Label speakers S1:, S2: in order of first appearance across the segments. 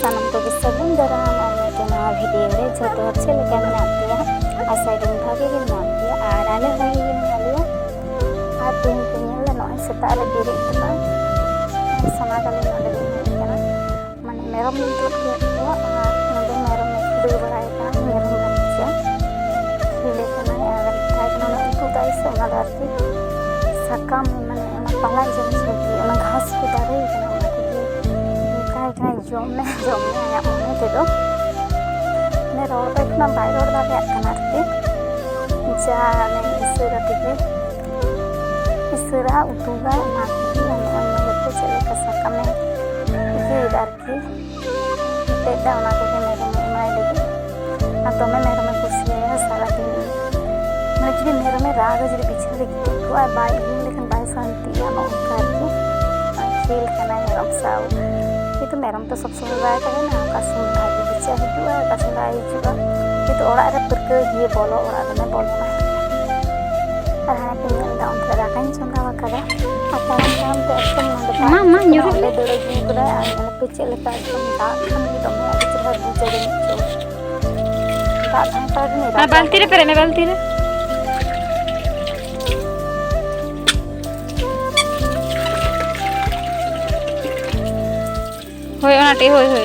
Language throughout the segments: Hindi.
S1: सानम को सागुन दाराम और मिट्टी नवा वीडियो रे जो अच्छे लेकर मिलाते हैं आसाइडिंग भागे के मिलाते हैं और आले भागे के मिलाते हैं और तीन पिनियल नॉइस सेतार गिरी इतना सना कली नॉले भी करना माने मेरा मिलते के हुआ और नॉले मेरा में खुद बड़ाई का मेरा बच्चा खिले करना है अगर टाइप नॉले इनको दाइस ना दारती सक्का में माने ना पहला जन्म से ना घास को दारे करना जमने आया मने तेदो ने रोड पे ना बाय रोड दाले कना रे जा ने इसरा तिगे इसरा उतुगा ना की अन्य लेके चले का सकमे ये इधर की तेदा ना को मेरे में माय लगे ना तो मैं मेरे में खुशी है सारा दिन मैं जी मेरे में राग जी पीछे लगी तो बाय लेकिन बाय शांति या नो करके खेल करना है रक्साओ itu meram tuh सब समय बाय करे ना कसम भागी बच्चा हिजुआ कसम bye हिजुआ itu orang ada pergi dia bolo orang ada bolo ना arah tinggal daun gerakan contoh wakada apa orang tuh एकदम ना mama nyuruh le dulu juga ada kecil lepas itu tak kami itu mau ada cerita buca dan itu tak sampai nih
S2: ah balti re pere me balti re होय ओनाटे होय होय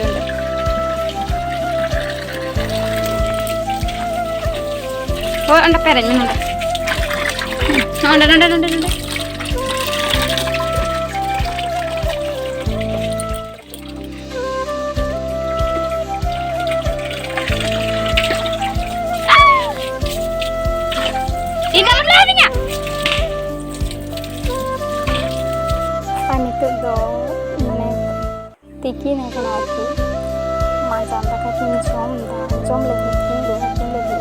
S2: होय अंडा पेरें में अंडा ini dalam larinya
S1: पानी तो दो तिकी ना कना की मां जानता का कि जम लगी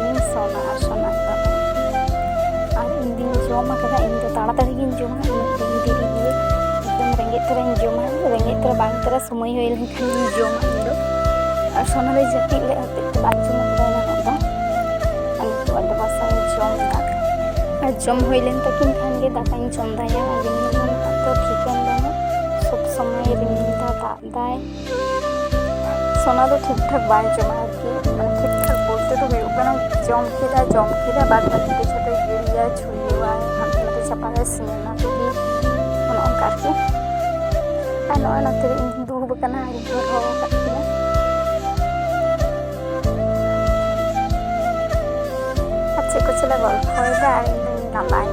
S1: इन सोना सोना का और इन दिन जम का इन तो ताड़ा ताड़ी इन जम इन धीरे धीरे एकदम रेंगे तरह बांग तरह समय होइल खान जम इन दो और सोना रे जति ले आते तो बाजू में ना होता और तो अड भाषा जम का और जम होइलन तो किन खान के दाका इन जम दाया और इन तो ठीकन दाना सब समय रिमिल दाय सोना तो ठीक ठाक बाय जमा की मैं ठीक ठाक बोलते तो हुई ऊपर जम किदा बाद बाकी के छोटे गिरिया छुईवा हम तो चपाले सिनेमा तो भी उन करके आनो आनो तेरे इन दूर बकना हरी घर हो करके अच्छे कुछ लगा फायदा इन नंबर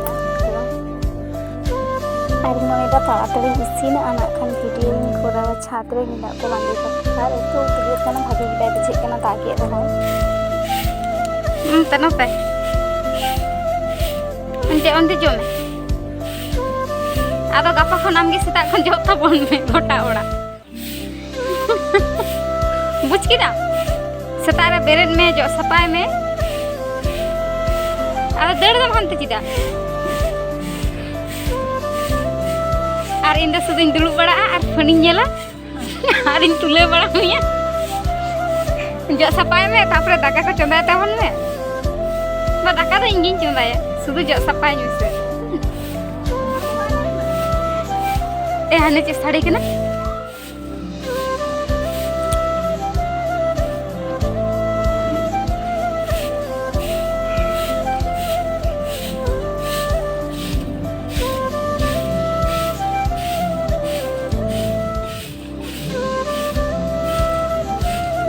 S1: और मोनेदा ताड़ाताड़ी इसीना आना खान वीडियो कोरा छात्रे मिला को मांगे कर तो तुगे कना भागी गिदा बिछे कना ताके रहो
S2: तनो पे अंते जमे आदो गापा खन आमगे सेता खन जोता बन में गोटा ओड़ा बुझ किदा सेता रे बेरेन में जो सपाय में आदो देड़ दम हनते चिदा और इन सुदिन दुलुब बड़ा और फोन नेला और इन तुले बड़ा मिया जो सपाय में तापरे दाका को चंदा तबन में बा दाका तो इंगिन चंदाया सुदु जो सपाय में से ए हने चे साड़ी के ना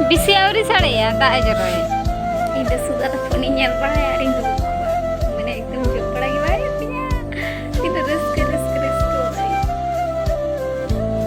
S2: बिसी आवरी साड़े या दा जरोए इन सुदा तो फोनी नेल पड़ा यार इन